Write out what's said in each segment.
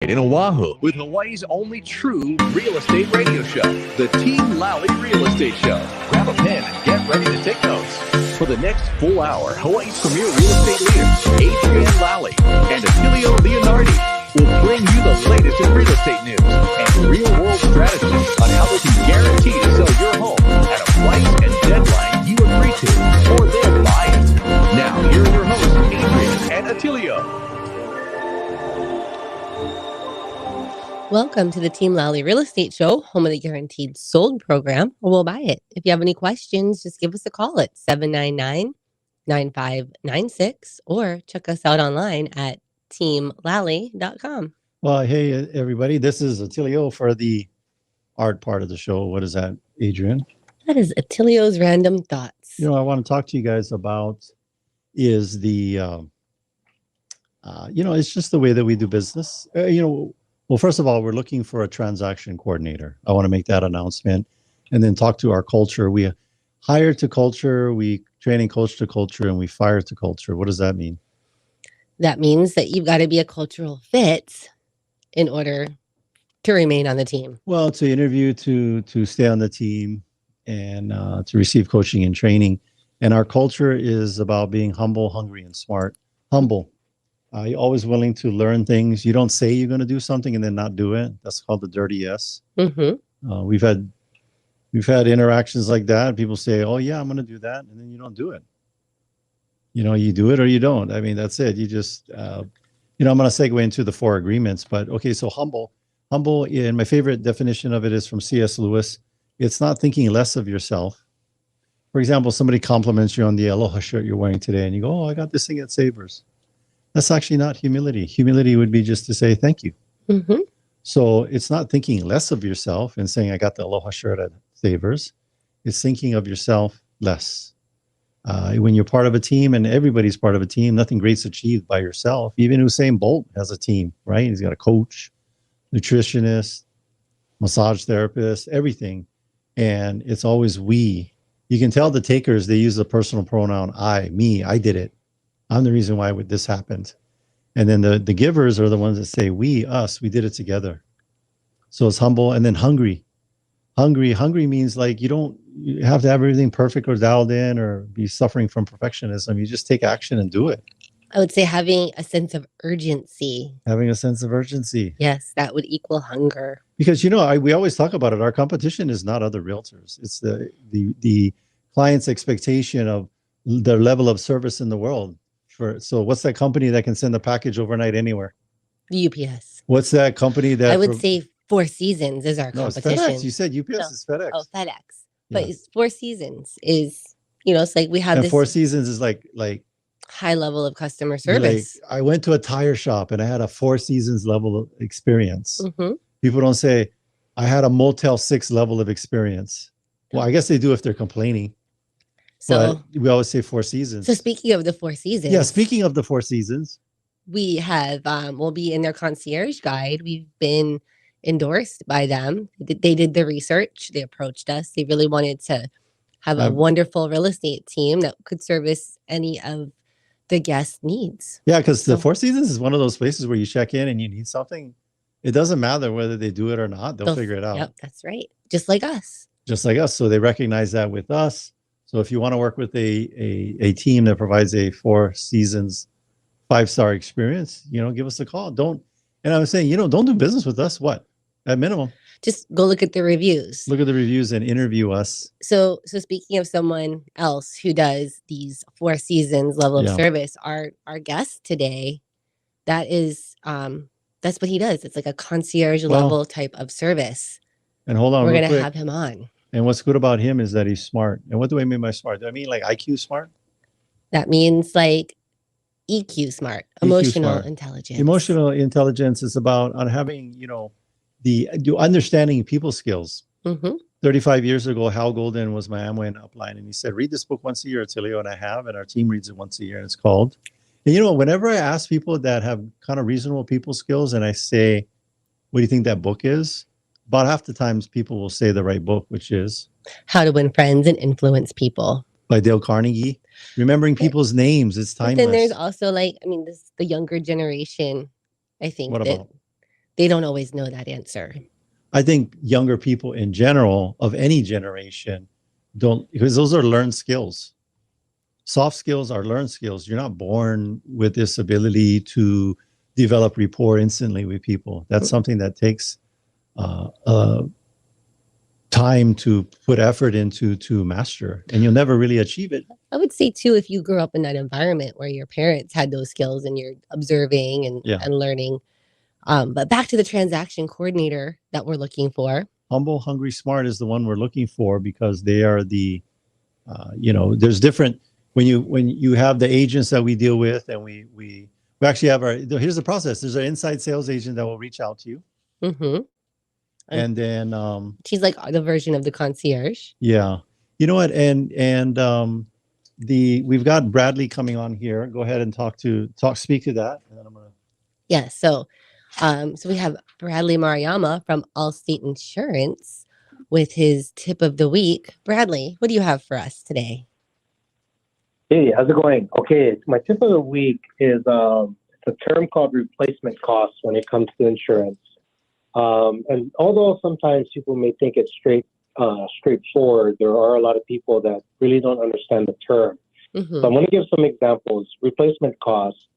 In Oahu with Hawaii's only true real estate radio show, the Team Lally Real Estate Show. Grab a pen and get ready to take notes. For the next full hour, Hawaii's premier real estate leaders, Adrian Lally and Attilio will bring you the latest in real estate news and real-world strategies on how they can guarantee to sell your home at a price and deadline you agree to, or they'll buy it. Now, here are your hosts, Adrian and Attilio. Welcome to the Team Lally Real Estate Show, home of the Guaranteed Sold program, or we'll buy it. If you have any questions, just give us a call at 799-9596 or check us out online at teamlally.com. Well, hey, everybody. This is Attilio for the art part of the show. What is that, Adrian? That is Attilio's Random Thoughts. I want to talk to you guys about is the, it's just the way that we do business. Well, first of all, we're looking for a transaction coordinator. I want to make that announcement and then talk to our culture. We hire to culture, we train and coach to culture, and we fire to culture. What does that mean? That means that you've got to be a cultural fit in order to remain on the team. Well, to interview, to stay on the team, and to receive coaching and training. And our culture is about being humble, hungry, and smart. Humble. You're always willing to learn things. You don't say you're going to do something and then not do it. That's called the dirty yes. Mm-hmm. We've had interactions like that. People say, "Oh yeah, I'm going to do that," and then you don't do it. You do it or you don't. I mean, that's it. You just, I'm going to segue into the 4 agreements. But okay, so humble. And my favorite definition of it is from C.S. Lewis. It's not thinking less of yourself. For example, somebody compliments you on the Aloha shirt you're wearing today, and you go, "Oh, I got this thing at Savers." That's actually not humility. Humility would be just to say thank you. Mm-hmm. So it's not thinking less of yourself and saying, "I got the Aloha shirt at Savers." It's thinking of yourself less. When you're part of a team, and everybody's part of a team, nothing great's achieved by yourself. Even Usain Bolt has a team, right? He's got a coach, nutritionist, massage therapist, everything. And it's always we. You can tell the takers, they use the personal pronoun I, me, I did it. I'm the reason why this happened. And then the givers are the ones that say, we, us, we did it together. So it's humble. And then hungry. Hungry means like you have to have everything perfect or dialed in or be suffering from perfectionism. You just take action and do it. I would say having a sense of urgency. Having a sense of urgency. Yes, that would equal hunger. Because, we always talk about it. Our competition is not other realtors. It's the client's expectation of their level of service in the world. So what's that company that can send a package overnight anywhere? UPS. What's that company that... I would say Four Seasons is our competition. It's FedEx. You said UPS is FedEx. Oh, FedEx. But it's Four Seasons is, it's like we have this... Four Seasons is like high level of customer service. Like, I went to a tire shop and I had a Four Seasons level of experience. Mm-hmm. People don't say, I had a Motel 6 level of experience. Well, I guess they do if they're complaining. So but we always say Four Seasons. So speaking of the Four Seasons. Yeah, speaking of the Four Seasons. We have, we'll be in their concierge guide. We've been endorsed by them. They did the research. They approached us. They really wanted to have a wonderful real estate team that could service any of the guest needs. Yeah, because the Four Seasons is one of those places where you check in and you need something. It doesn't matter whether they do it or not. They'll figure it out. Yep, that's right. Just like us. So they recognize that with us. So if you want to work with a team that provides a Four Seasons 5-star experience, give us a call. And I was saying, don't do business with us. What? At minimum. Just go look at the reviews. Look at the reviews and interview us. So speaking of someone else who does these Four Seasons level of service, our guest today, that's what he does. It's like a concierge level type of service. And hold on, we're going to have him on. And what's good about him is that he's smart. And what do I mean by smart? Do I mean like IQ smart? That means like EQ smart, emotional intelligence. Emotional intelligence is about having, understanding people skills. Mm-hmm. 35 years ago, Hal Golden was my Amway upline, and he said, read this book once a year, Attilio, and I have, and our team reads it once a year, and it's called. And whenever I ask people that have kind of reasonable people skills, and I say, what do you think that book is? About half the times people will say the right book, which is How to Win Friends and Influence People by Dale Carnegie. Remembering people's names, it's timeless. Then there's also the younger generation, I think, they don't always know that answer. I think younger people in general of any generation don't, because those are learned skills. Soft skills are learned skills. You're not born with this ability to develop rapport instantly with people. That's something that takes time to put effort into to master, and you'll never really achieve it. I would say too, if you grew up in that environment where your parents had those skills and you're observing and learning. But back to the transaction coordinator that we're looking for. Humble, hungry, smart is the one we're looking for, because they are the, there's different, when you have the agents that we deal with, and we actually have here's the process. There's an inside sales agent that will reach out to you. Mm-hmm. And then she's like the version of the concierge. Yeah. You know what? And we've got Bradley coming on here. Go ahead and speak to that. And then I'm gonna. Yeah. So we have Bradley Mariama from Allstate Insurance with his tip of the week. Bradley, what do you have for us today? Hey, how's it going? Okay, my tip of the week is a term called replacement costs when it comes to insurance. And although sometimes people may think it's straightforward, there are a lot of people that really don't understand the term. Mm-hmm. So I'm going to give some examples. Replacement costs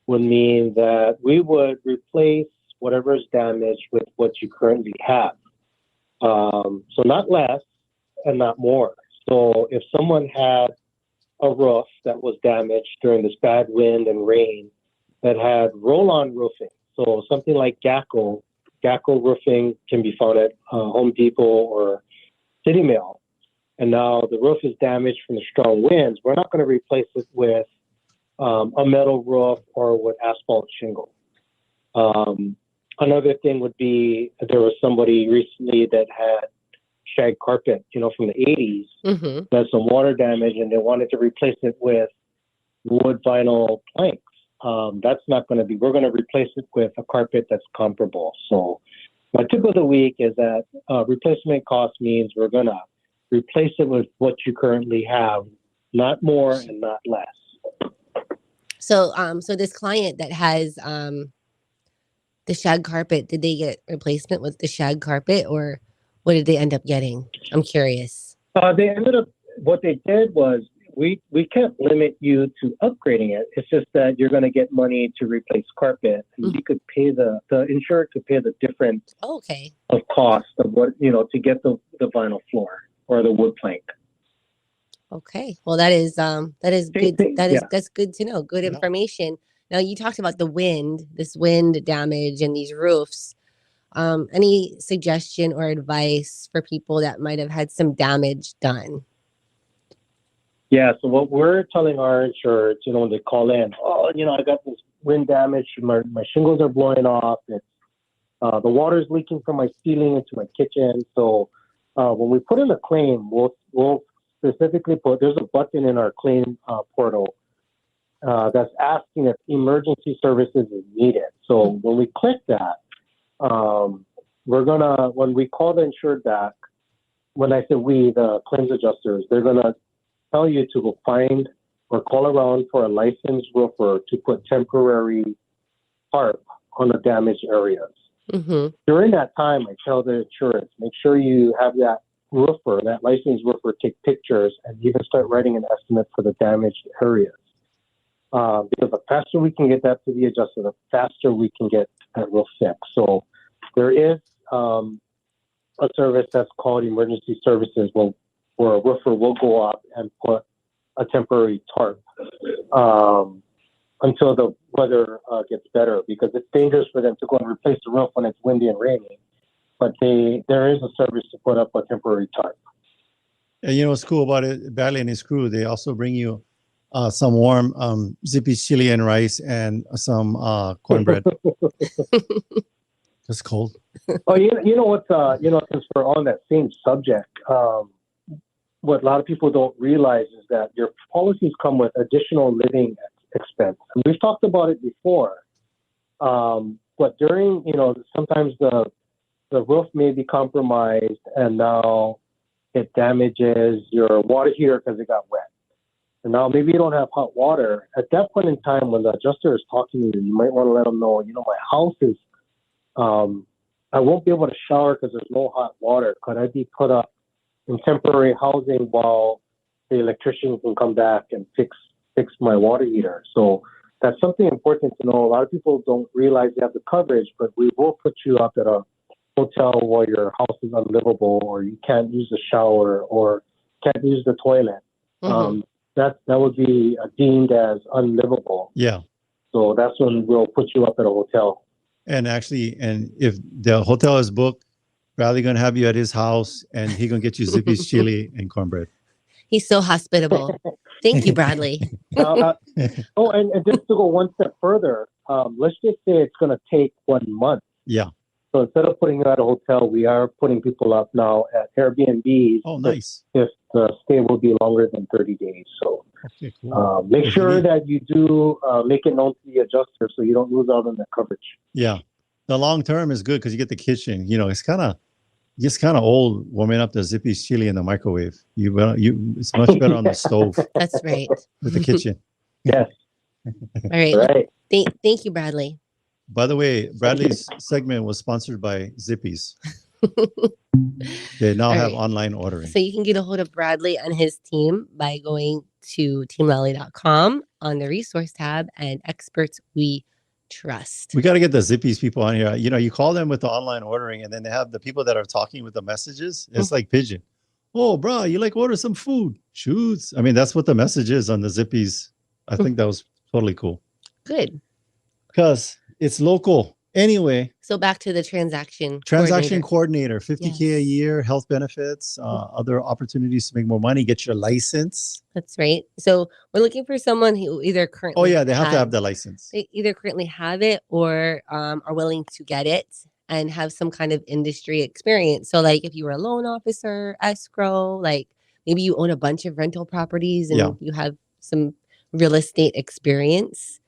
would mean that we would replace whatever is damaged with what you currently have. So not less and not more. So if someone had a roof that was damaged during this bad wind and rain that had roll-on roofing, so something like Gacko roofing can be found at Home Depot or City Mail. And now the roof is damaged from the strong winds. We're not going to replace it with a metal roof or with asphalt shingle. Another thing would be, there was somebody recently that had shag carpet, from the 80s, Mm-hmm. that had some water damage, and they wanted to replace it with wood vinyl planks. That's not going to be, we're going to replace it with a carpet that's comparable. So my tip of the week is that replacement cost means we're going to replace it with what you currently have, not more and not less. So this client that has the shag carpet, did they get replacement with the shag carpet, or what did they end up getting? I'm curious. They ended up, what they did was, we can't limit you to upgrading it. It's just that you're going to get money to replace carpet, and Mm-hmm. you could pay the insurer could pay the difference of cost of what, to get the vinyl floor or the wood plank. Okay. Well, that is good. That's good to know. Good Yeah. information. Now, you talked about this wind damage and these roofs. Any suggestion or advice for people that might have had some damage done? Yeah, so what we're telling our insurers, when they call in, I got this wind damage, my shingles are blowing off, it's, the water's leaking from my ceiling into my kitchen. So when we put in a claim, we'll specifically there's a button in our claim portal that's asking if emergency services is needed. So when we click that, when we call the insured back, when I say we, the claims adjusters, they're going to tell you to go find or call around for a licensed roofer to put temporary tarp on the damaged areas. Mm-hmm. During that time, I tell the insurance, make sure you have that licensed roofer, take pictures and even start writing an estimate for the damaged areas. Because the faster we can get that to the adjuster, the faster we can get that roof fixed. So there is a service that's called emergency services where a roofer will go up and put a temporary tarp until the weather gets better, because it's dangerous for them to go and replace the roof when it's windy and rainy. But there is a service to put up a temporary tarp. And what's cool about it, Bradley and his crew, they also bring you some warm zippy chili and rice and some cornbread. It's cold. Oh, you know what? Since we're on that same subject, what a lot of people don't realize is that your policies come with additional living expense. And we've talked about it before. But during, sometimes the roof may be compromised and now it damages your water heater because it got wet. And now maybe you don't have hot water. At that point in time, when the adjuster is talking to you, you might want to let them know, my house is I won't be able to shower because there's no hot water. Could I be put up in temporary housing while the electrician can come back and fix my water heater? So that's something important to know. A lot of people don't realize they have the coverage, but we will put you up at a hotel where your house is unlivable, or you can't use the shower, or can't use the toilet. That would be deemed as unlivable. Yeah. So that's when we'll put you up at a hotel. And actually, and if the hotel is booked, Bradley gonna have you at his house, and he gonna get you Zippy's chili and cornbread. He's so hospitable. Thank you, Bradley. And just to go one step further, let's just say it's going to take 1 month. Yeah. So instead of putting you at a hotel, we are putting people up now at Airbnbs. Oh, nice. If the stay will be longer than 30 days. So okay, cool. make sure that you do make it known to the adjuster so you don't lose out on that coverage. Yeah. The long term is good because you get the kitchen. You know, it's kind of old warming up the Zippy's chili in the microwave. It's much better on the stove. That's right. With the kitchen. Yes. All right. Right. Thank you, Bradley. By the way, Bradley's segment was sponsored by Zippy's. They now have online ordering. So you can get a hold of Bradley and his team by going to teamlally.com on the resource tab and experts we trust. We got to get the Zippy's people on here. You know, you call them with the online ordering, and then they have the people that are talking with the messages. It's like pigeon. Oh, bro, you like order some food? Shoots. I mean, that's what the message is on the Zippy's. I think that was totally cool. Good. Because it's local. Anyway. So back to the transaction coordinator, 50K a year, health benefits, other opportunities to make more money, get your license. That's right. So we're looking for someone who either currently they have to have the license. They either currently have it or are willing to get it and have some kind of industry experience. So like if you were a loan officer, escrow, like maybe you own a bunch of rental properties and you have some real estate experience.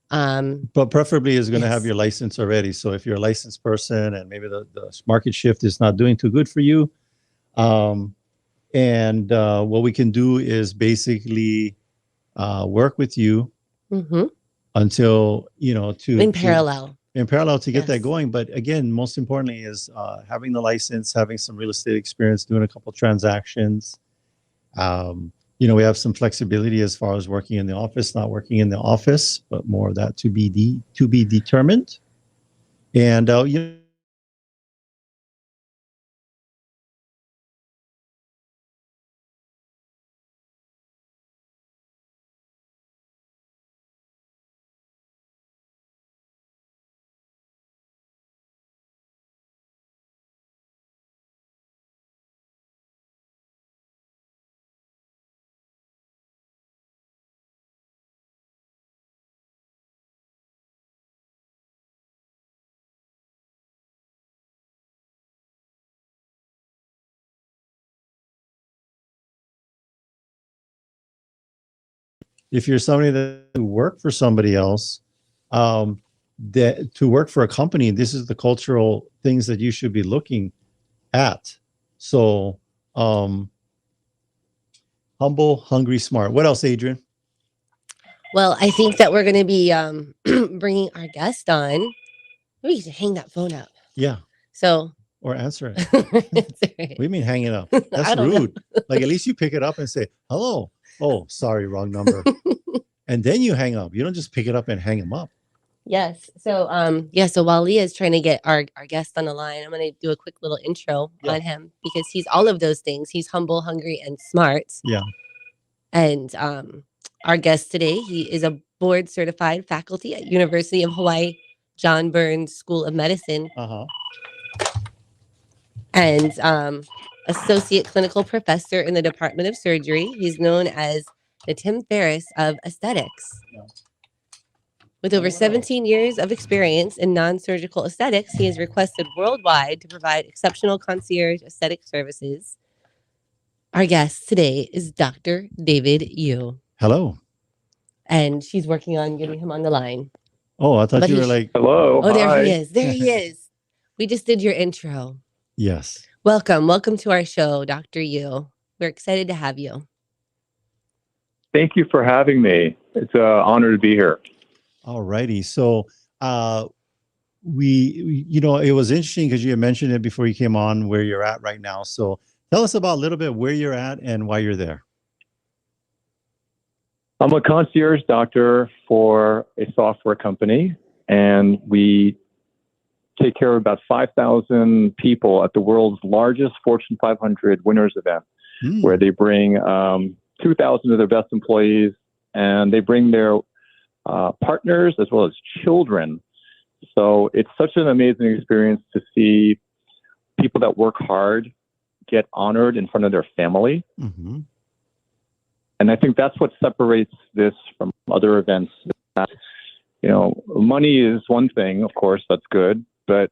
But preferably is going to have your license already. So if you're a licensed person and maybe the market shift is not doing too good for you, what we can do is basically work with you until, in parallel to get that going. But again, most importantly is having the license, having some real estate experience, doing a couple transactions. We have some flexibility as far as working in the office, not working in the office, but more of that to be determined. And if you're somebody that work for somebody else, that to work for a company, this is the cultural things that you should be looking at. So, humble, hungry, smart. What else, Adrian? Well, I think that we're going to be bringing our guest on. We can hang that phone up. Yeah. So. Or answer it. What do you mean hanging up? That's rude. Like at least you pick it up and say, hello. Oh, sorry, wrong number. And then you hang up. You don't just pick it up and hang him up. Yes. So, so while Leah is trying to get our guest on the line, I'm going to do a quick little intro on him because he's all of those things. He's humble, hungry, and smart. Yeah. And our guest today, he is a board certified faculty at University of Hawaii John Burns School of Medicine. And associate clinical professor in the Department of Surgery. He's known as the Tim Ferriss of aesthetics. With over 17 years of experience in non-surgical aesthetics, he is requested worldwide to provide exceptional concierge aesthetic services. Our guest today is Dr. David Yu. Hello. And she's working on getting him on the line. Oh, I thought you were like, hello. Oh, there he is. There he is. We just did your intro. Yes. Welcome to our show, Dr. Yu. We're excited to have you. Thank you for having me. It's an honor to be here. All righty. So it was interesting because you had mentioned it before you came on where you're at right now. So tell us about a little bit where you're at and why you're there. I'm a concierge doctor for a software company, and we take care of about 5,000 people at the world's largest Fortune 500 winners event, where they bring 2,000 of their best employees, and they bring their partners as well as children. So it's such an amazing experience to see people that work hard get honored in front of their family. Mm-hmm. And I think that's what separates this from other events. That, money is one thing, of course, that's good, but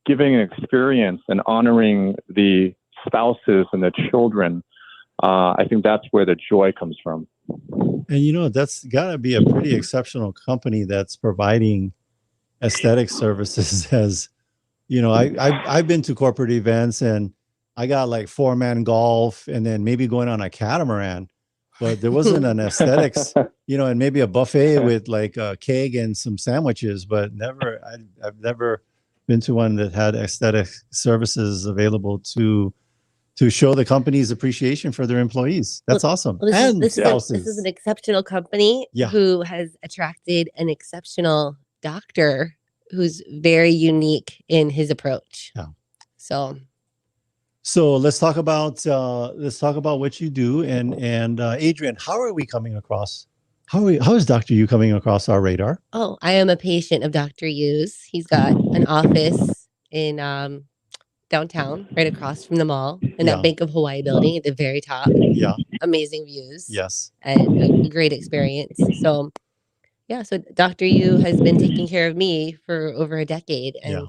giving an experience and honoring the spouses and the children, I think that's where the joy comes from. And that's got to be a pretty exceptional company that's providing aesthetic services. As I've been to corporate events and I got like 4-man golf and then maybe going on a catamaran, but there wasn't an aesthetics, and maybe a buffet with like a cake and some sandwiches, but I've never been to one that had aesthetic services available to show the company's appreciation for their employees. That's awesome. Well, this is an exceptional company who has attracted an exceptional doctor who's very unique in his approach. Yeah. So let's talk about what you do, and Adrian, how are we coming across? How is Dr. Yu coming across our radar? Oh, I am a patient of Dr. Yu's. He's got an office in downtown, right across from the mall, in that Bank of Hawaii building at the very top. Yeah, amazing views. Yes, and a great experience. So Dr. Yu has been taking care of me for over a decade, and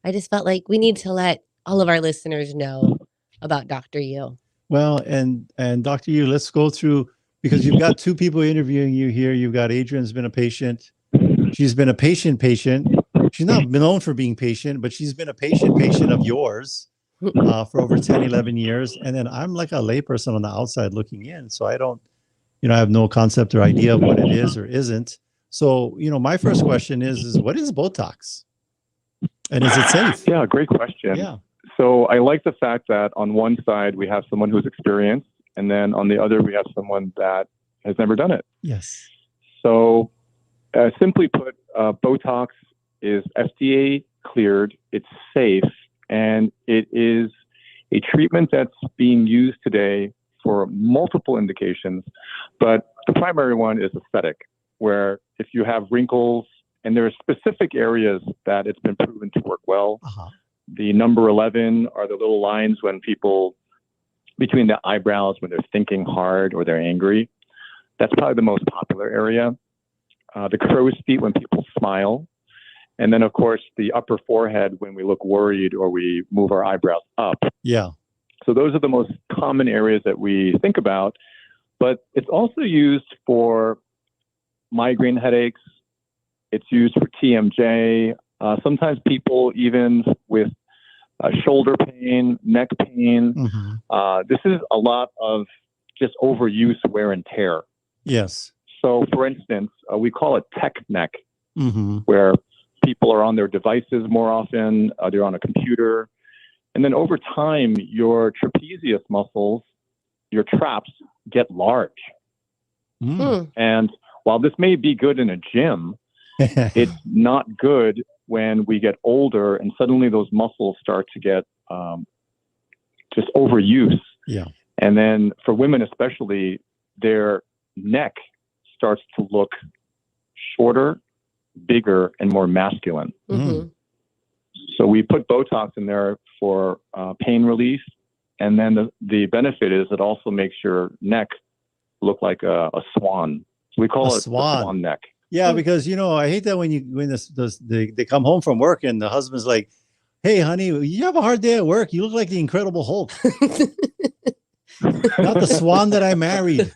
I just felt like we need to let all of our listeners know about Dr. Yu. Well, and Dr. Yu, let's go through, because you've got two people interviewing you here. You've got Adrian's been a patient. She's been a patient. She's not known for being patient, but she's been a patient of yours for over 10, 11 years. And then I'm like a layperson on the outside looking in. So I don't, I have no concept or idea of what it is or isn't. So, my first question is what is Botox? And is it safe? Yeah, great question. Yeah. So I like the fact that on one side we have someone who's experienced, and then on the other we have someone that has never done it. Yes. So simply put, Botox is FDA cleared, it's safe, and it is a treatment that's being used today for multiple indications, but the primary one is aesthetic, where if you have wrinkles, and there are specific areas that it's been proven to work well. Uh-huh. The number 11 are the little lines when people, between the eyebrows, when they're thinking hard or they're angry. That's probably the most popular area. The crow's feet when people smile. And then, of course, the upper forehead when we look worried or we move our eyebrows up. Yeah. So those are the most common areas that we think about. But it's also used for migraine headaches. It's used for TMJ. Sometimes people even with shoulder pain, neck pain. Mm-hmm. This is a lot of just overuse, wear and tear. Yes. So, for instance, we call it tech neck, mm-hmm. where people are on their devices more often. They're on a computer. And then over time, your trapezius muscles, your traps get large. Mm. And while this may be good in a gym, it's not good when we get older and suddenly those muscles start to get just overuse. Yeah. And then for women especially, their neck starts to look shorter, bigger, and more masculine. Mm-hmm. So we put Botox in there for pain relief. And then the benefit is it also makes your neck look like a swan. So we call it swan. The swan neck. Yeah, because I hate that when they come home from work and the husband's like, "Hey, honey, you have a hard day at work. You look like the Incredible Hulk, not the swan that I married."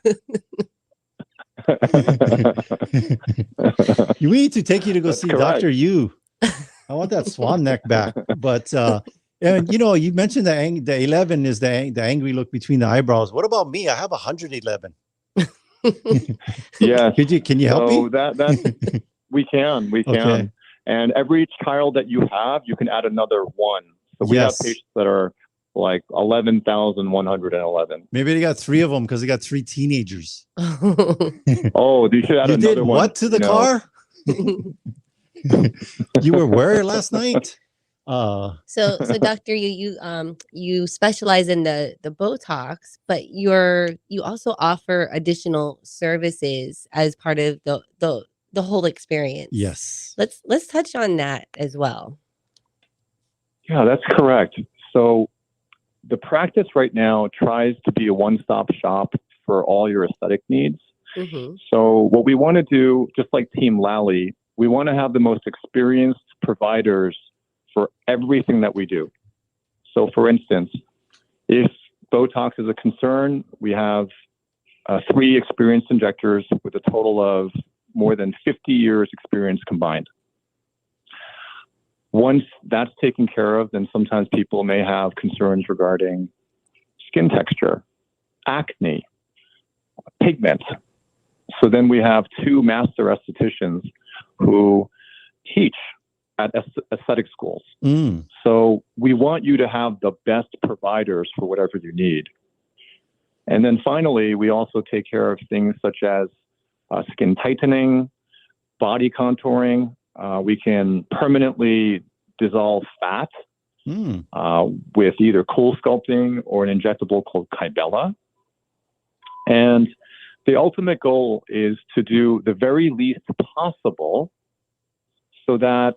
We need to take you to go see correct. Dr. Yu. I want that swan neck back. But and you mentioned the 11 is the angry look between the eyebrows. What about me? I have 111. Yeah. Can you help me? That we can. Okay. And every child that you have, you can add another one. So we have Yes. patients that are like 11,111. Maybe they got 3 of them because they got 3 teenagers. Oh, you should add You another did one. what to the car? You were where last night? So doctor, you specialize in the Botox, but you also offer additional services as part of the whole experience. Yes. Let's touch on that as well. Yeah, that's correct. So the practice right now tries to be a one-stop shop for all your aesthetic needs. Mm-hmm. So what we want to do, just like Team Lally, we want to have the most experienced providers for everything that we do. So for instance, if Botox is a concern, we have 3 experienced injectors with a total of more than 50 years experience combined. Once that's taken care of, then sometimes people may have concerns regarding skin texture, acne, pigment. So then we have 2 master estheticians who teach at aesthetic schools. Mm. So we want you to have the best providers for whatever you need. And then finally, we also take care of things such as skin tightening, body contouring. We can permanently dissolve fat with either cool sculpting or an injectable called Kybella. And the ultimate goal is to do the very least possible so that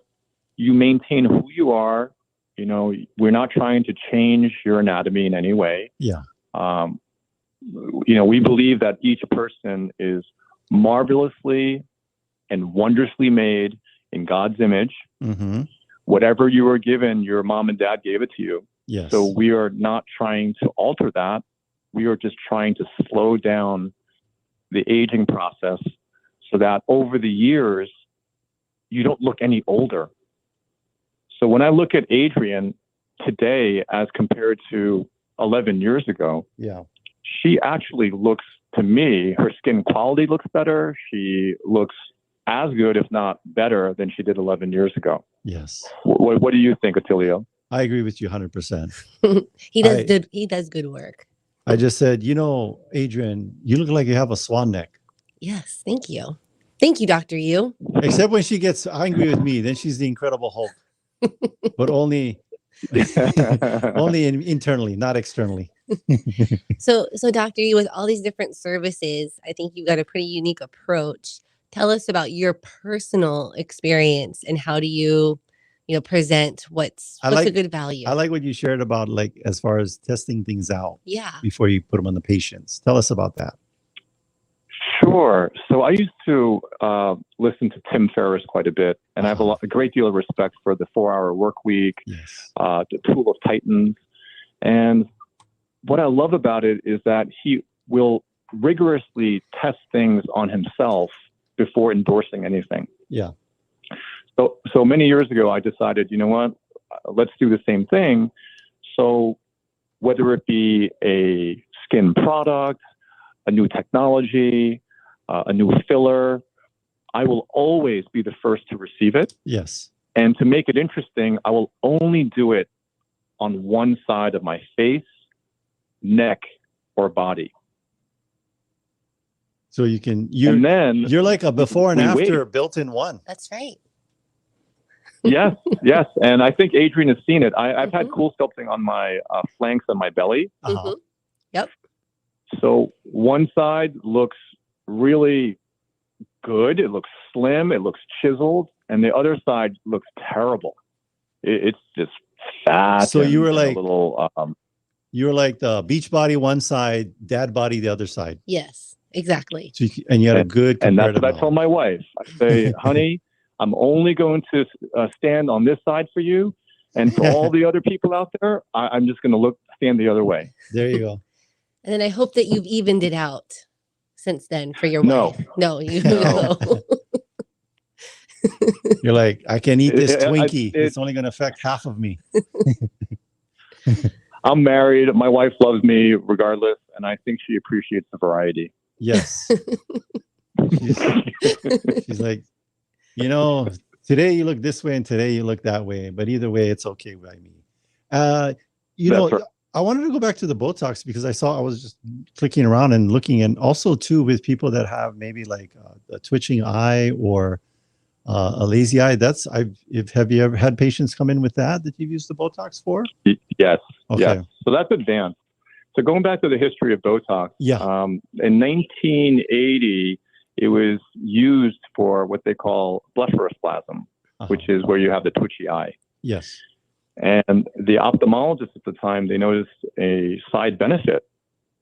you maintain who you are. You know, we're not trying to change your anatomy in any way. Yeah. You know, we believe that each person is marvelously and wondrously made in God's image. Mm-hmm. Whatever you were given, your mom and dad gave it to you. Yes. So we are not trying to alter that. We are just trying to slow down the aging process so that over the years, you don't look any older. So when I look at Adrienne today as compared to 11 years ago, yeah, she actually looks, to me, her skin quality looks better. She looks as good, if not better, than she did 11 years ago. yes. What do you think, Attilio? I agree with you 100%. He does good work. I just said, you know, Adrienne, you look like you have a swan neck. Yes, thank you. Thank you, Dr. Yu. Except when she gets angry with me, then she's the Incredible Hulk. But only internally, not externally. So Dr. Yu, with all these different services, I think you've got a pretty unique approach. Tell us about your personal experience and how do you present what's a good value. I like what you shared about, like, as far as testing things out before you put them on the patients. Tell us about that. Sure. So I used to listen to Tim Ferriss quite a bit, and I have a great deal of respect for the 4-hour work week, the Tool of Titans. And what I love about it is that he will rigorously test things on himself before endorsing anything. Yeah. So many years ago, I decided, you know what, let's do the same thing. So whether it be a skin product, a new technology, a new filler, I will always be the first to receive it. Yes. And to make it interesting, I will only do it on one side of my face, neck, or body. So you're like a before and after built in one. That's right. Yes. And I think Adrienne has seen it. I've had cool sculpting on my flanks and my belly. Mm-hmm. Yep. So one side looks really good. It looks slim. It looks chiseled. And the other side looks terrible. It's just fat. So you were like a little. You were like the beach body one side, dad body the other side. Yes, exactly. So you had a good. And that's what I told my wife. I say, honey, I'm only going to stand on this side for you, and for all the other people out there, I'm just going to stand the other way. There you go. And then I hope that you've evened it out since then for your wife. No, no. You're like, I can eat this Twinkie. It's only going to affect half of me. I'm married. My wife loves me regardless, and I think she appreciates the variety. Yes. She's like, you know, Today you look this way and today you look that way, but either way, it's okay by me. You That's know, right. I wanted to go back to the Botox because I was just clicking around and looking, and also too with people that have maybe like a twitching eye or a lazy eye. Have you ever had patients come in with that you've used the Botox for? Yes. Okay. Yes. So that's advanced. So going back to the history of Botox, Yeah. In 1980, it was used for what they call blepharospasm, which is where you have the twitchy eye. Yes. And the ophthalmologists at the time, they noticed a side benefit.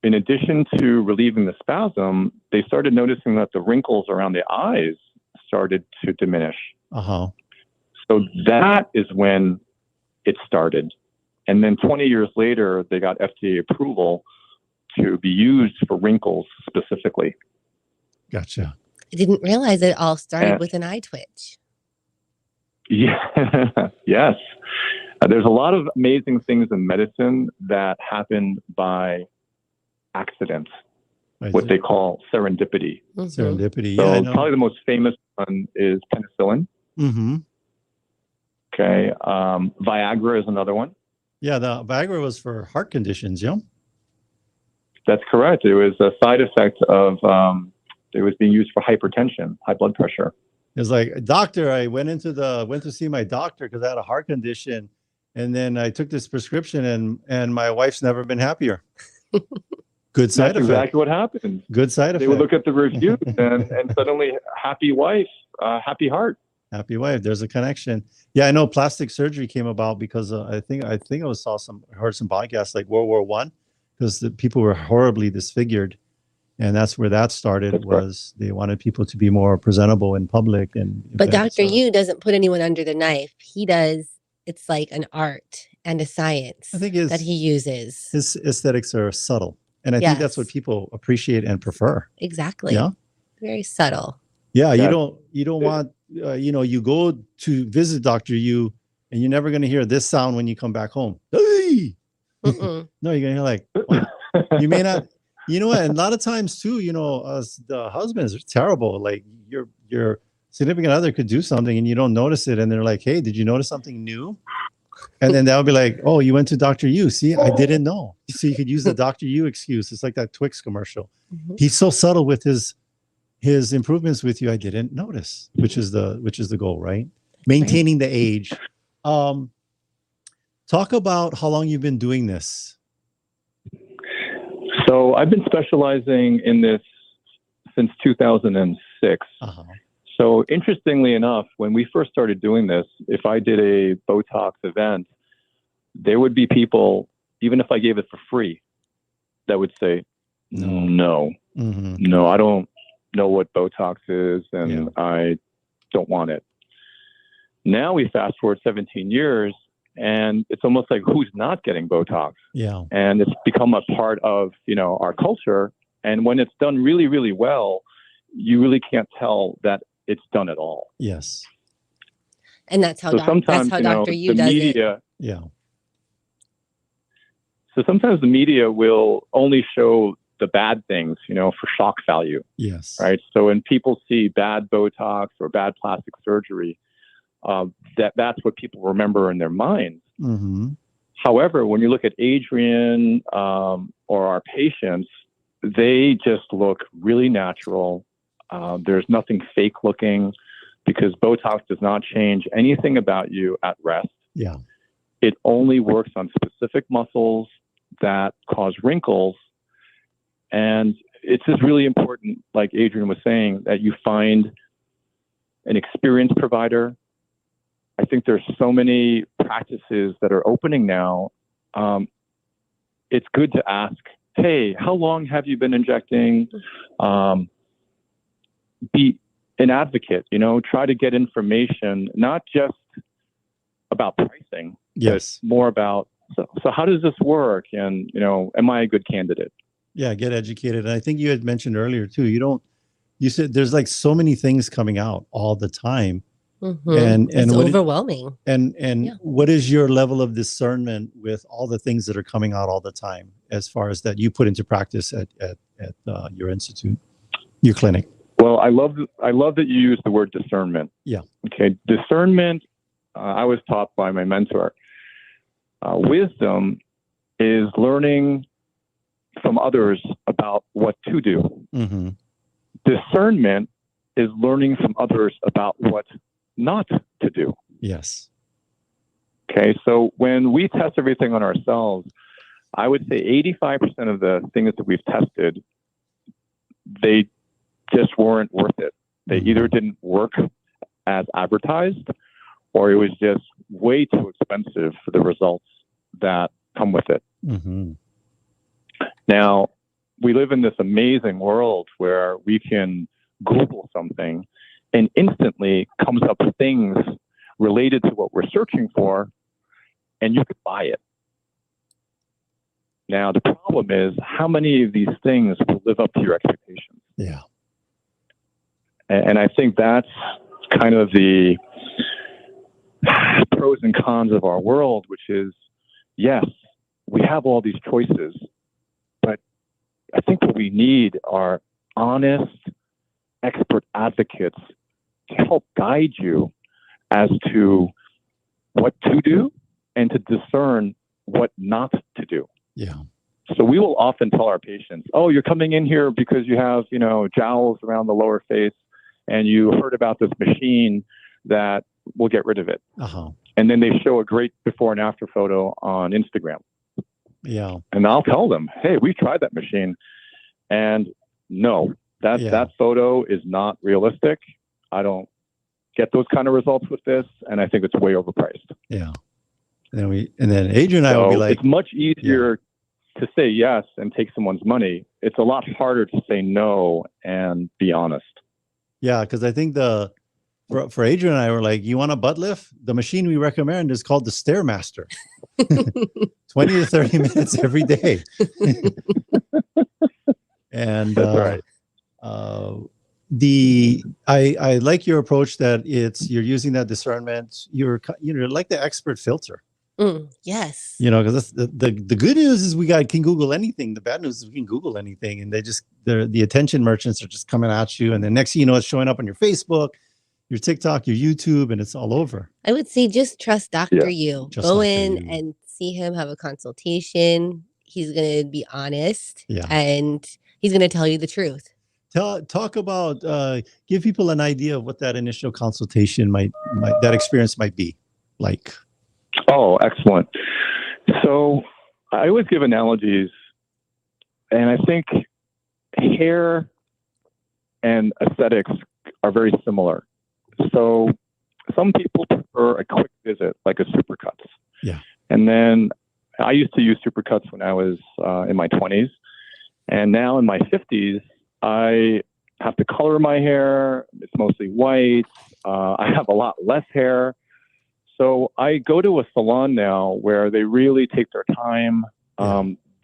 In addition to relieving the spasm, they started noticing that the wrinkles around the eyes started to diminish. So that is when it started. And then 20 years later, they got FDA approval to be used for wrinkles specifically. Gotcha. I didn't realize it all started with an eye twitch. Yeah. Yes. There's a lot of amazing things in medicine that happen by accident, what they call serendipity. Serendipity. So Yeah, I know. probably the most famous one is penicillin. Mm-hmm. Okay. Viagra is another one. Yeah, the Viagra was for heart conditions, yeah? That's correct. It was a side effect of, it was being used for hypertension, high blood pressure. It's like, doctor, I went to see my doctor because I had a heart condition. And then I took this prescription and my wife's never been happier. Good side effect. That's exactly what happened. Good side effect. They would look at the reviews and suddenly happy wife, happy heart. Happy wife. There's a connection. Yeah, I know plastic surgery came about because I think I heard some podcasts like World War I, because the people were horribly disfigured. And that's where that started. They wanted people to be more presentable in public. But Dr. Yu doesn't put anyone under the knife. He does. It's like an art and a science that he uses. His aesthetics are subtle. And I think that's what people appreciate and prefer. Exactly. Yeah. Very subtle. Yeah. You don't want, you go to visit Dr. Yu and you're never going to hear this sound when you come back home. Hey! No, you're going to hear like, you may not, you know what? And a lot of times too, us, the husbands are terrible. Like your significant other could do something and you don't notice it. And they're like, hey, did you notice something new? And then they'll be like, oh, you went to Dr. Yu. See, I didn't know. So you could use the Dr. Yu excuse. It's like that Twix commercial. He's so subtle with his improvements with you. I didn't notice, which is the goal, right? Maintaining the age. Talk about how long you've been doing this. So I've been specializing in this since 2006. So interestingly enough, when we first started doing this, if I did a Botox event, there would be people, even if I gave it for free, that would say, no, I don't know what Botox is and I don't want it. Now we fast forward 17 years and it's almost like who's not getting Botox? Yeah. And it's become a part of, our culture. And when it's done really, really well, you really can't tell that it's done at all. Yes. And that's how Dr. Yu does media, it. Yeah. So sometimes the media will only show the bad things, for shock value. Yes. Right. So when people see bad Botox or bad plastic surgery, that's what people remember in their minds. However, when you look at Adrian or our patients, they just look really natural. There's nothing fake looking because Botox does not change anything about you at rest. Yeah. It only works on specific muscles that cause wrinkles. And it's just really important, like Adrian was saying, that you find an experienced provider. I think there's so many practices that are opening now. It's good to ask, hey, how long have you been injecting? Be an advocate, try to get information, not just about pricing, but more about, so how does this work? And, am I a good candidate? Yeah, get educated. And I think you had mentioned earlier too, you said there's like so many things coming out all the time. And it's overwhelming. What is your level of discernment with all the things that are coming out all the time, as far as that you put into practice at your institute, your clinic? Well, I love that you use the word discernment. Yeah. Okay. Discernment, I was taught by my mentor. Wisdom is learning from others about what to do. Mm-hmm. Discernment is learning from others about what not to do. Yes. Okay. So when we test everything on ourselves, I would say 85% of the things that we've tested, they just weren't worth it. They either didn't work as advertised, or it was just way too expensive for the results that come with it. Mm-hmm. Now, we live in this amazing world where we can Google something and instantly comes up with things related to what we're searching for, and you could buy it. Now, the problem is how many of these things will live up to your expectations? Yeah. And I think that's kind of the pros and cons of our world, which is, yes, we have all these choices, but I think what we need are honest, expert advocates to help guide you as to what to do and to discern what not to do. Yeah. So we will often tell our patients, oh, you're coming in here because you have, jowls around the lower face and you heard about this machine that will get rid of it. Uh-huh. And then they show a great before and after photo on Instagram. Yeah. And I'll tell them, hey, we tried that machine. And no, that photo is not realistic. I don't get those kind of results with this. And I think it's way overpriced. Yeah. And then Adrian and I will be like, it's much easier to say yes and take someone's money. It's a lot harder to say no and be honest. Yeah, because I think for Adrian and I were like, you want a butt lift? The machine we recommend is called the Stairmaster. 20 to 30 minutes every day. And that's right. I like your approach that you're using that discernment. You're like the expert filter. Yes. Because the good news is can Google anything. The bad news is we can Google anything, and the attention merchants are just coming at you, and the next thing you know, it's showing up on your Facebook, your TikTok, your YouTube, and it's all over. I would say just trust Dr. You. Go in You. and see him, have a consultation. He's going to be honest, Yeah, and he's going to tell you the truth. Talk about give people an idea of what that initial consultation that experience might be like. Oh, excellent. So I always give analogies, and I think hair and aesthetics are very similar. So some people prefer a quick visit, like a supercuts. Yeah. And then I used to use supercuts when I was in my 20s. And now in my 50s, I have to color my hair. It's mostly white. I have a lot less hair. So I go to a salon now where they really take their time.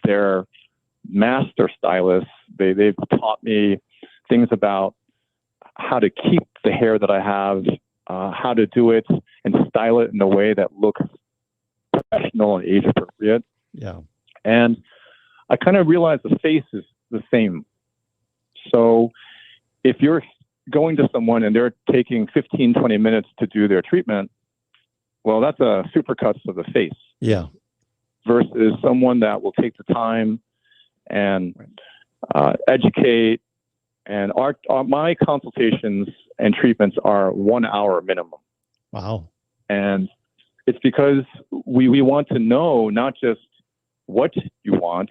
They're master stylists. They've taught me things about how to keep the hair that I have, how to do it and style it in a way that looks professional and age appropriate. Yeah. And I kind of realized the face is the same. So if you're going to someone and they're taking 15, 20 minutes to do their treatment, well, that's a supercuts of the face. Yeah. Versus someone that will take the time and educate. And my consultations and treatments are 1 hour minimum. Wow. And it's because we want to know not just what you want,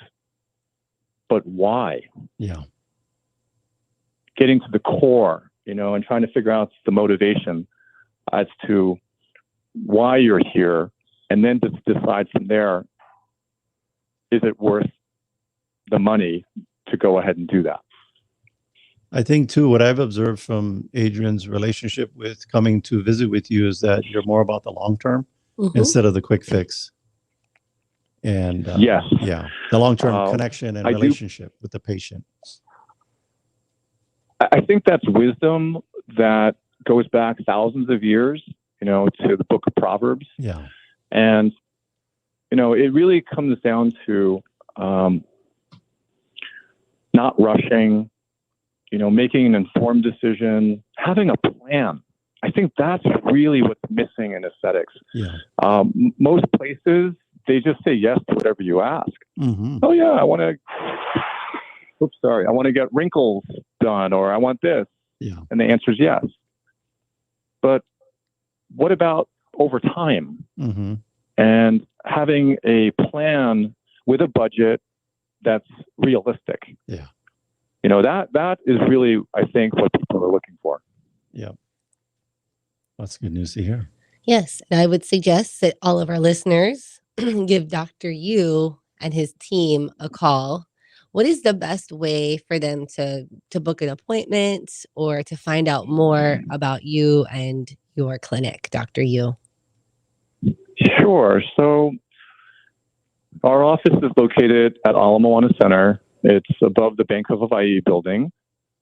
but why. Yeah. Getting to the core, and trying to figure out the motivation as to why you're here, and then to decide from there, is it worth the money to go ahead and do that? I think too, what I've observed from Adrian's relationship with coming to visit with you is that you're more about the long term instead of the quick fix. And yes, the long term connection and relationship with the patient. I think that's wisdom that goes back thousands of years, to the book of Proverbs. Yeah. And, it really comes down to not rushing, making an informed decision, having a plan. I think that's really what's missing in aesthetics. Yeah. Most places, they just say yes to whatever you ask. Mm-hmm. Oh yeah, I want to get wrinkles done, or I want this. Yeah. And the answer is yes. But what about over time? Mm-hmm. And having a plan with a budget that's realistic. Yeah. That is really, I think, what people are looking for. Yeah. That's good news to hear. Yes. And I would suggest that all of our listeners give Dr. Yu and his team a call. What is the best way for them to book an appointment or to find out more about you and your clinic, Dr. Yu? Sure. So our office is located at Ala Moana Center. It's above the Bank of Hawaii building.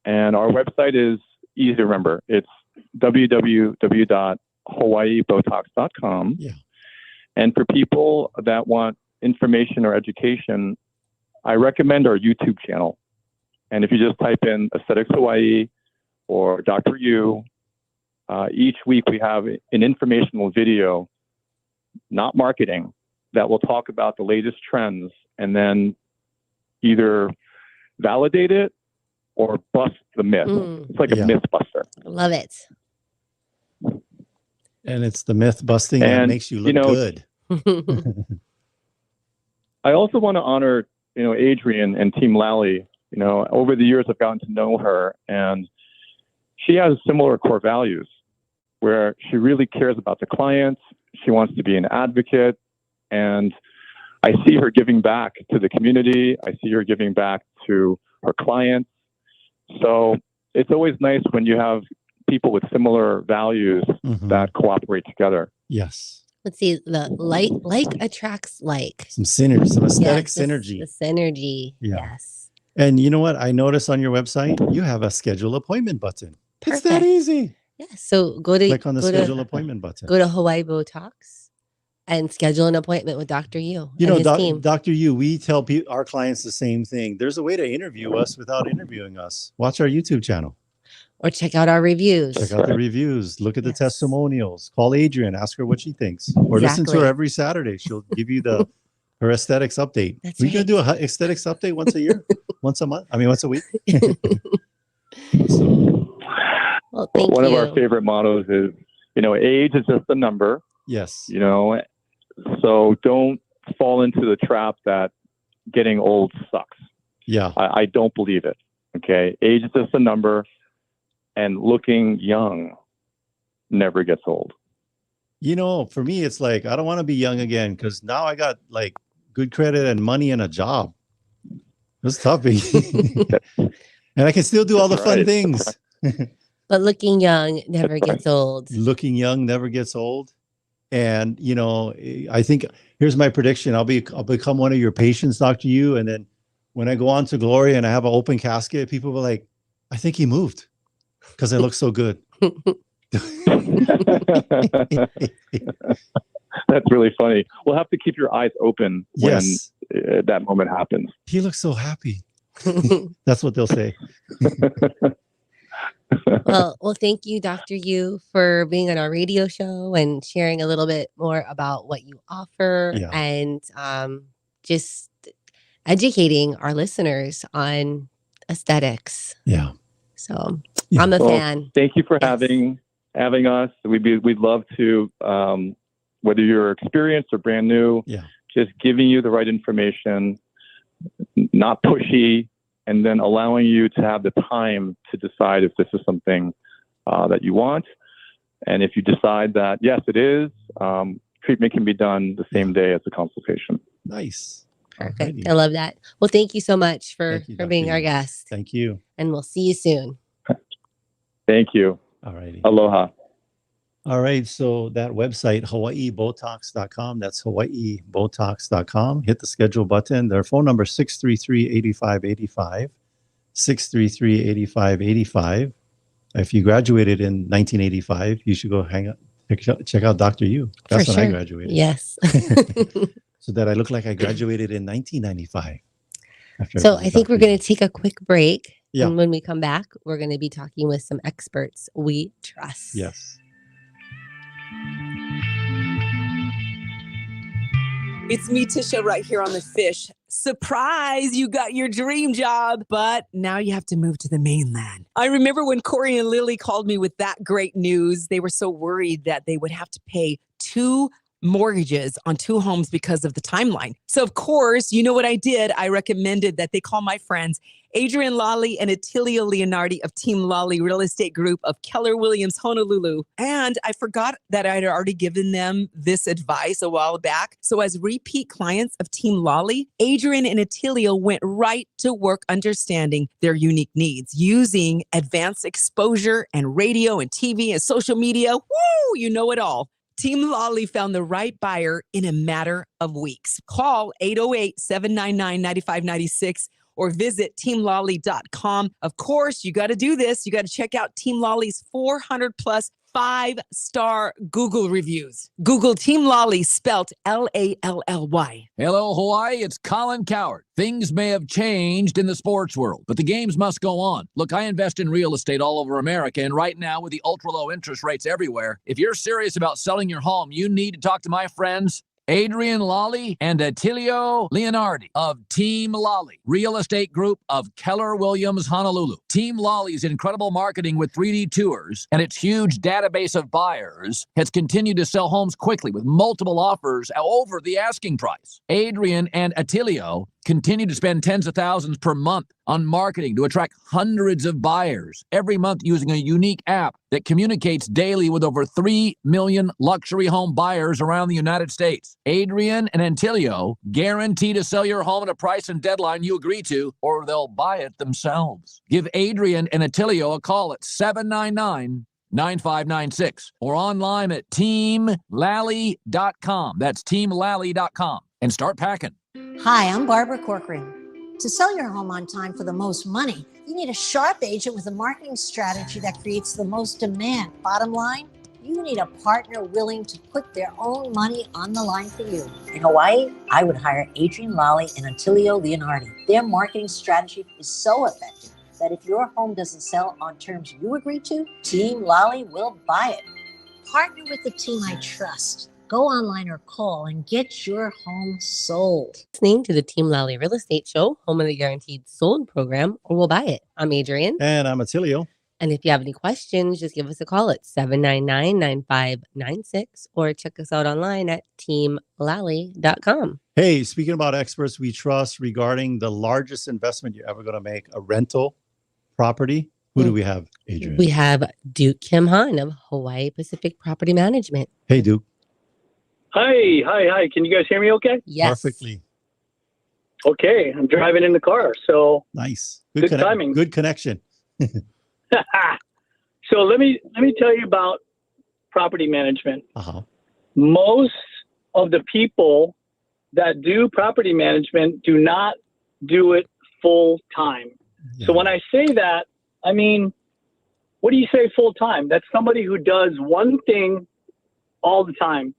And our website is easy to remember. It's www.hawaiibotox.com. Yeah. And for people that want information or education, I recommend our YouTube channel. And if you just type in Aesthetics Hawaii or Dr. Yu, each week we have an informational video, not marketing, that will talk about the latest trends and then either validate it or bust the myth. It's like a myth buster. Love it. And it's the myth busting that makes you look good. I also want to honor, Adrian and Team Lally. Over the years, I've gotten to know her, and she has similar core values where she really cares about the clients. She wants to be an advocate, and I see her giving back to the community. I see her giving back to her clients. So it's always nice when you have people with similar values that cooperate together. Yes. Let's see, the like attracts like. Some synergy, some aesthetic synergy. The synergy. Yeah. Yes. And you know what? I noticed on your website, you have a schedule appointment button. Perfect. It's that easy. Yeah. So click on the schedule appointment button. Go to Hawaii Botox and schedule an appointment with Dr. Yu. Dr. Yu, we tell our clients the same thing. There's a way to interview us without interviewing us. Watch our YouTube channel. Or check out our reviews. Check out the reviews. Look at the testimonials. Call Adrian. Ask her what she thinks. Or listen to her every Saturday. She'll give you her aesthetics update. We're going to do an aesthetics update once a year? Once a month? Once a week? Well, one of our favorite mottos is, age is just a number. Yes. So don't fall into the trap that getting old sucks. Yeah. I don't believe it. Okay. Age is just a number, and looking young never gets old. For me, it's like, I don't want to be young again because now I got like good credit and money and a job. It's tough. And I can still do all the fun things. But looking young never gets old. Looking young never gets old. And, I think here's my prediction. I'll become one of your patients, Dr. Yu. And then when I go on to Glory and I have an open casket, people will like, I think he moved because I look so good. That's really funny. We'll have to keep your eyes open when that moment happens. He looks so happy. That's what they'll say. Well, thank you, Dr. Yu, for being on our radio show and sharing a little bit more about what you offer and just educating our listeners on aesthetics. Yeah. So I'm a fan. Thank you for having us. We'd love to, whether you're experienced or brand new, just giving you the right information, not pushy, and then allowing you to have the time to decide if this is something that you want. And if you decide that, yes, it is, treatment can be done the same day as the consultation. Nice. Perfect. Alrighty. I love that. Well, thank you so much for being our guest. Thank you. And we'll see you soon. Thank you. All righty. Aloha. All right. So that website, hawaiibotox.com, that's hawaiibotox.com. Hit the schedule button. Their phone number is 633-8585, 633-8585. If you graduated in 1985, you should go check out Dr. Yu. That's when I graduated. Yes. So that I look like I graduated in 1995. So I think we're going to take a quick break. Yeah. And when we come back, we're going to be talking with some experts we trust. Yes. It's me, Tisha, right here on The Fish. Surprise, you got your dream job, but now you have to move to the mainland. I remember when Corey and Lily called me with that great news. They were so worried that they would have to pay 2 mortgages on 2 homes because of the timeline. So, of course, you know what I did? I recommended that they call my friends Adrian Lally and Attilio Leonardi of Team Lally Real Estate Group of Keller Williams, Honolulu. And I forgot that I had already given them this advice a while back. So as repeat clients of Team Lally, Adrian and Attilio went right to work understanding their unique needs using advanced exposure and radio and TV and social media. Woo, you know it all. Team Lally found the right buyer in a matter of weeks. Call 808-799-9596 or visit teamlolly.com. Of course, you got to do this. You got to check out Team Lolly's 400 plus 5-star Google reviews. Google Team Lally, spelt Lally. Hello, Hawaii. It's Colin Coward. Things may have changed in the sports world, but the games must go on. Look, I invest in real estate all over America, and right now, with the ultra-low interest rates everywhere, if you're serious about selling your home, you need to talk to my friends Adrian Lally and Attilio Leonardi of Team Lally, Real Estate Group of Keller Williams, Honolulu. Team Lally's incredible marketing with 3D tours and its huge database of buyers has continued to sell homes quickly with multiple offers over the asking price. Adrian and Attilio continue to spend tens of thousands per month on marketing to attract hundreds of buyers every month using a unique app that communicates daily with over 3 million luxury home buyers around the United States. Adrian and Attilio guarantee to sell your home at a price and deadline you agree to, or they'll buy it themselves. Give Adrian and Attilio a call at 799-9596 or online at teamlally.com. That's teamlally.com, and start packing. Hi, I'm Barbara Corcoran. To sell your home on time for the most money, you need a sharp agent with a marketing strategy that creates the most demand. Bottom line, you need a partner willing to put their own money on the line for you. In Hawaii, I would hire Adrian Lally and Attilio Leonardi. Their marketing strategy is so effective that if your home doesn't sell on terms you agree to, Team Lally will buy it. Partner with the team I trust. Go online or call and get your home sold. Listening to the Team Lally Real Estate Show, home of the guaranteed sold program, or we'll buy it. I'm Adrian. And I'm Attilio. And if you have any questions, just give us a call at 799-9596 or check us out online at teamlally.com. Hey, speaking about experts we trust regarding the largest investment you're ever going to make, a rental property. Who do we have, Adrian? We have Duke Kim Han of Hawaii Pacific Property Management. Hey, Duke. Hi. Can you guys hear me okay? Yes. Perfectly. Okay, I'm driving in the car, so Nice. Good timing. Good connection. so let me tell you about property management. Uh-huh. Most of the people that do property management do not do it full time. Yeah. So when I say that, I mean, what do you say full time? That's somebody who does one thing all the time.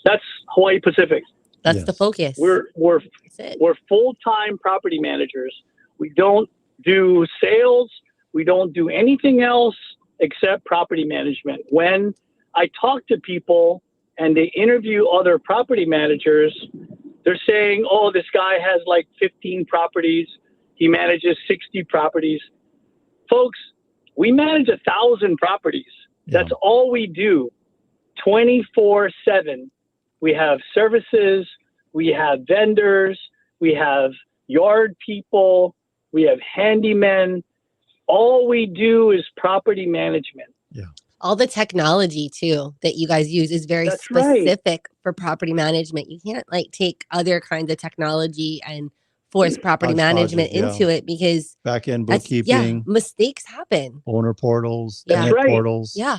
That's Hawaii Pacific. That's Yes. the focus. We're That's it. We're full-time property managers. We don't do sales. We don't do anything else except property management. When I talk to people and they interview other property managers, they're saying, oh, this guy has like 15 properties. He manages 60 properties. Folks, we manage 1,000 properties. Yeah. That's all we do 24/7. We have services. We have vendors. We have yard people. We have handymen. All we do is property management. All the technology too that you guys use is very That's right. specific for property management. You can't like take other kinds of technology and force property Hodgepodge, management yeah. into it because Back-end that's, yeah, bookkeeping, mistakes happen. owner portals, Yeah. tenant That's right. portals. Yeah.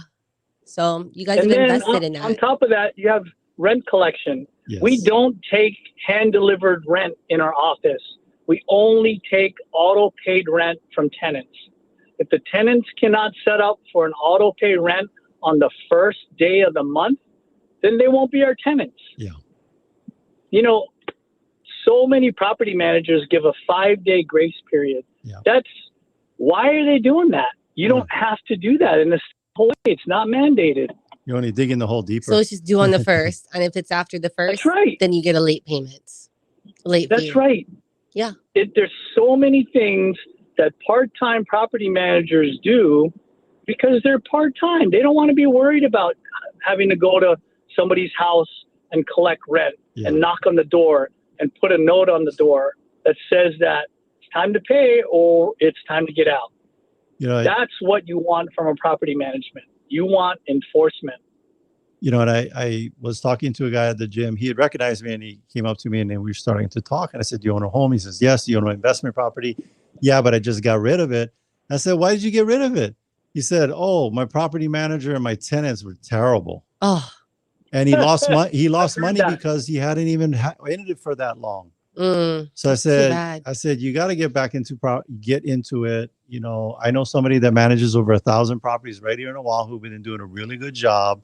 So you guys And have then invested in on that. top of that, you have rent collection. Yes. We don't take hand-delivered rent in our office. We only take auto-paid rent from tenants. If the tenants cannot set up for an auto-pay rent on the first day of the month, then they won't be our tenants. Yeah. You know, so many property managers give a 5-day grace period. Yeah. That's Why are they doing that? You don't have to do that in this whole way. It's not mandated. You're only digging the hole deeper. So it's just due on the first, and if it's after the first, That's right. then you get a late payment. That's right. Yeah. There's so many things that part-time property managers do because they're part-time. They don't want to be worried about having to go to somebody's house and collect rent and knock on the door and put a note on the door that says that it's time to pay or it's time to get out. That's what you want from a property management. You want enforcement. And I was talking to a guy at the gym. He had recognized me and he came up to me and then we were starting to talk. And I said, "Do you own a home?" He says, "Yes." "Do you own an investment property?" "Yeah, but I just got rid of it." I said, "Why did you get rid of it?" He said, "Oh, my property manager and my tenants were terrible." Oh. And he lost money. He lost money because he hadn't even in it for that long. So I said, "You got to get back into get into it." I know somebody that manages over 1,000 properties right here in Oahu who've been doing a really good job.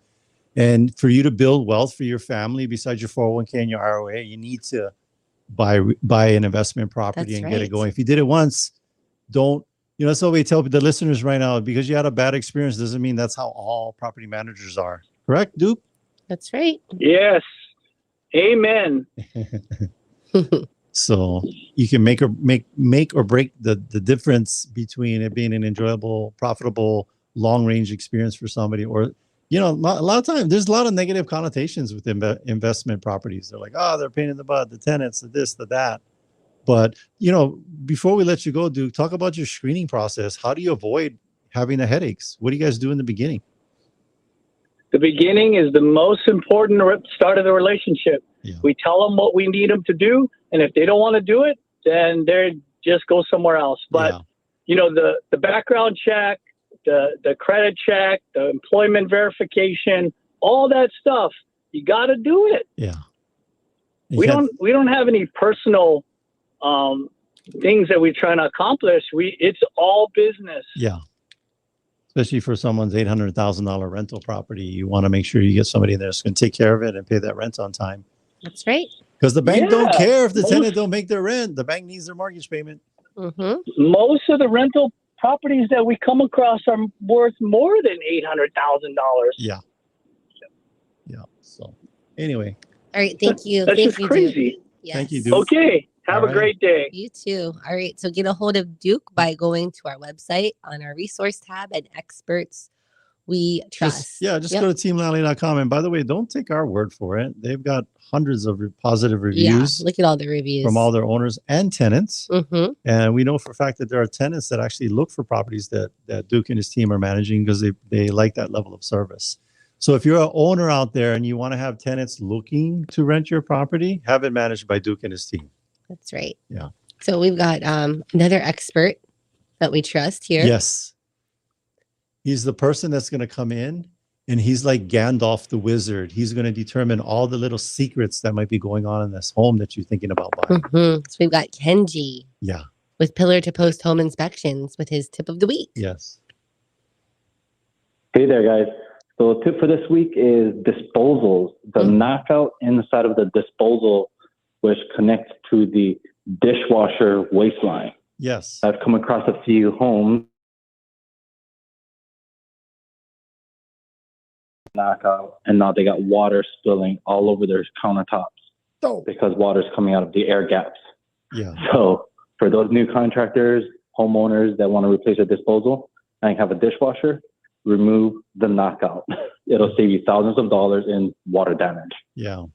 And for you to build wealth for your family, besides your 401k and your ROA, you need to buy an investment property and get it going. If you did it once, don't. That's what we tell the listeners right now. Because you had a bad experience doesn't mean that's how all property managers are. Correct, Duke? That's right. Yes. Amen. So you can make or break the difference between it being an enjoyable, profitable, long range experience for somebody, or a lot of times there's a lot of negative connotations with investment properties. They're like, "Oh, they're a pain in the butt, the tenants, the this, the that." But before we let you go, Duke, talk about your screening process. How do you avoid having the headaches? What do you guys do in the beginning? The beginning is the most important start of the relationship. Yeah. We tell them what we need them to do, and if they don't want to do it, then they just go somewhere else. But the background check, the credit check, the employment verification, all that stuff, you got to do it. Yeah. We don't have any personal things that we're trying to accomplish. It's all business. Yeah. Especially for someone's $800,000 rental property, you want to make sure you get somebody that's going to take care of it and pay that rent on time. That's right. Because the bank don't care if the tenant don't make their rent. The bank needs their mortgage payment. Mm-hmm. Most of the rental properties that we come across are worth more than $800,000. Yeah. Yeah. So anyway. All right. Thank you. That's just crazy. Yes. Thank you, Duke. Okay. Have a great day. You too. All right. So get a hold of Duke by going to our website on our resource tab and experts we trust. Just go to teamlally.com. And by the way, don't take our word for it. They've got hundreds of positive reviews. Yeah, look at all the reviews from all their owners and tenants. Mm-hmm. And we know for a fact that there are tenants that actually look for properties that Duke and his team are managing because they like that level of service. So if you're an owner out there and you want to have tenants looking to rent your property, have it managed by Duke and his team. That's right. Yeah. So we've got another expert that we trust here. Yes. He's the person that's going to come in and he's like Gandalf the wizard. He's going to determine all the little secrets that might be going on in this home that you're thinking about buying. Mm-hmm. So we've got Kenji. Yeah. With pillar to post home inspections with his tip of the week. Yes. Hey there, guys. So tip for this week is disposals. The knockout inside of the disposal, which connects to the dishwasher waistline. Yes. I've come across a few homes. Knockout, and now they got water spilling all over their countertops because water's coming out of the air gaps. Yeah. So for those new contractors, homeowners that want to replace a disposal and have a dishwasher, remove the knockout. It'll save you thousands of dollars in water damage. Yeah. You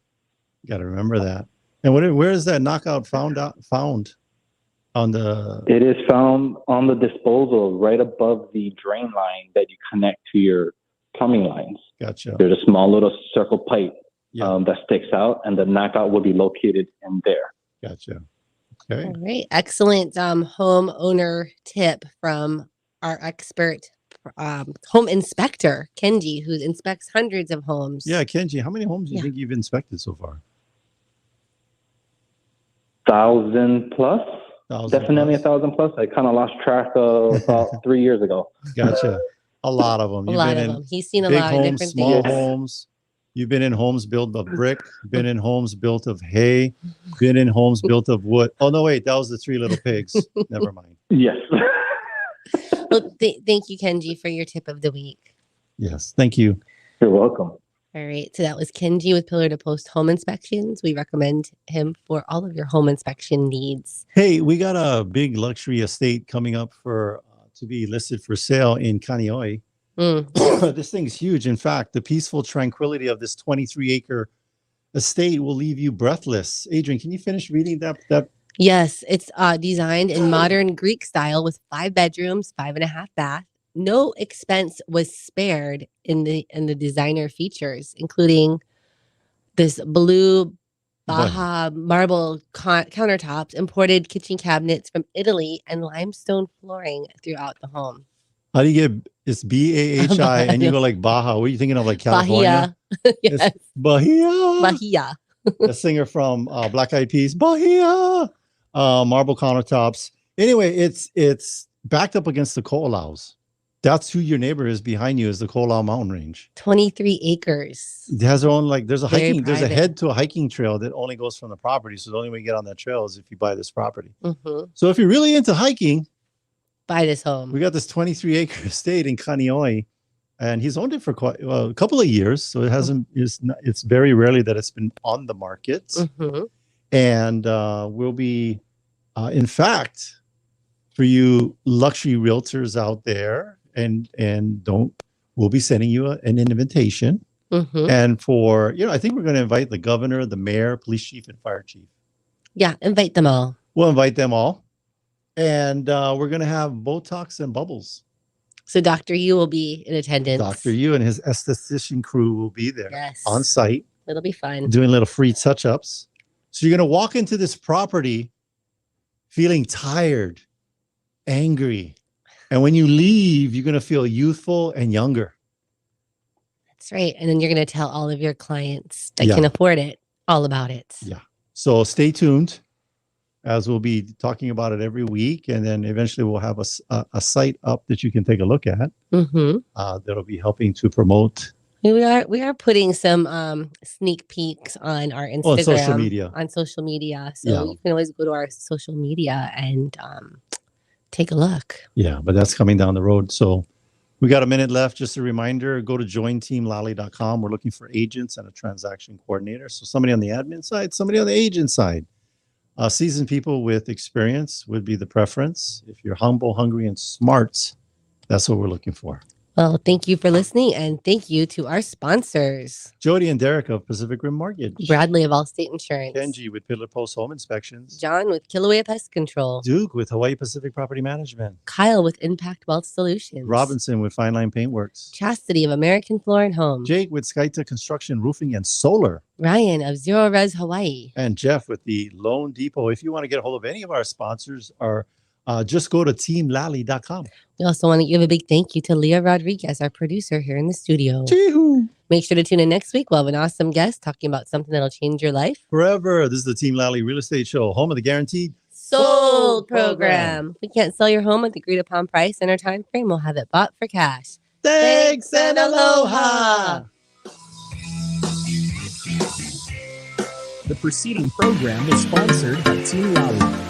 got to remember that. And where is that knockout found on the? It is found on the disposal right above the drain line that you connect to your plumbing lines. Gotcha. There's a small little circle pipe that sticks out, and the knockout will be located in there. Gotcha. Okay. All right. Excellent homeowner tip from our expert home inspector, Kenji, who inspects hundreds of homes. Yeah, Kenji, how many homes do you think you've inspected so far? 1,000 plus. Definitely 1,000 plus. I kind of lost track of about 3 years ago. Gotcha. A lot of them. A lot of them. He's seen a lot of different small things. homes. You've been in homes built of brick, been in homes built of hay, been in homes built of wood. Oh, no, wait. That was the Three Little Pigs. Never mind. Yes. Well, thank you, Kenji, for your tip of the week. Yes, thank you. You're welcome. All right, so that was Kenji with Pillar to Post Home Inspections. We recommend him for all of your home inspection needs. Hey, we got a big luxury estate coming up for to be listed for sale in Kaneohe. This thing's huge. In fact, the peaceful tranquility of this 23-acre estate will leave you breathless. Adrian, can you finish reading that? Yes, it's designed in modern Greek style with 5 bedrooms, 5.5 baths. No expense was spared in the designer features, including this blue Baja marble countertops, imported kitchen cabinets from Italy, and limestone flooring throughout the home. How do you get it's Bahi and you go like Baja? What are you thinking of, like California? Bahia. Yes. Bahia. Bahia. The singer from Black Eyed Peas. Bahia. Marble countertops. Anyway, it's backed up against the Ko'olaus. That's who your neighbor is behind you, is the Ko'olau mountain range. 23 acres. It has their own, like, there's a Very there's a private. head to a hiking trail that only goes from the property. So the only way you get on that trail is if you buy this property. Mm-hmm. So if you're really into hiking, Buy this home. we got this 23-acre estate in Kaneohe, and he's owned it for quite a couple of years. So it hasn't. It's very rarely that it's been on the market, Mm-hmm. and we'll be, in fact, for you luxury realtors out there, and we'll be sending you an invitation. Mm-hmm. And for I think we're going to invite the governor, the mayor, police chief, and fire chief. Yeah, invite them all. We'll invite them all, and we're going to have Botox and bubbles. So Dr. Yu will be in attendance. Dr. Yu and his esthetician crew will be there Yes. on site, It'll be fun. doing little free touch-ups. So you're going to walk into this property feeling tired, angry, and when you leave, you're going to feel youthful and younger. That's right. And then you're going to tell all of your clients that can afford it all about it. Yeah. So stay tuned, as we'll be talking about it every week, and then eventually we'll have a site up that you can take a look at. Mm-hmm. That'll be helping to promote. We are putting some sneak peeks on our Instagram, on social media. So you can always go to our social media and take a look. Yeah, but that's coming down the road. So we got a minute left. Just a reminder, go to jointeamlally.com. We're looking for agents and a transaction coordinator. So somebody on the admin side, somebody on the agent side. Seasoned people with experience would be the preference. If you're humble, hungry, and smart, that's what we're looking for. Well, thank you for listening, and thank you to our sponsors. Jody and Derek of Pacific Rim Mortgage. Bradley of Allstate Insurance. Kenji with Pillar Post Home Inspections. John with Kilauea Pest Control. Duke with Hawaii Pacific Property Management. Kyle with Impact Wealth Solutions. Robinson with Fine Line Paintworks. Chastity of American Floor and Home. Jake with Skyta Construction, Roofing, and Solar. Ryan of Zero Res Hawaii. And Jeff with the Loan Depot. If you want to get a hold of any of our sponsors, just go to teamlally.com. We also want to give a big thank you to Leah Rodriguez, our producer here in the studio. Chee-hoo. Make sure to tune in next week. We'll have an awesome guest talking about something that'll change your life. Forever. This is the Team Lally Real Estate Show, home of the guaranteed Sold program. If we can't sell your home at the agreed upon price in our time frame, we'll have it bought for cash. Thanks and aloha. The preceding program was sponsored by Team Lally.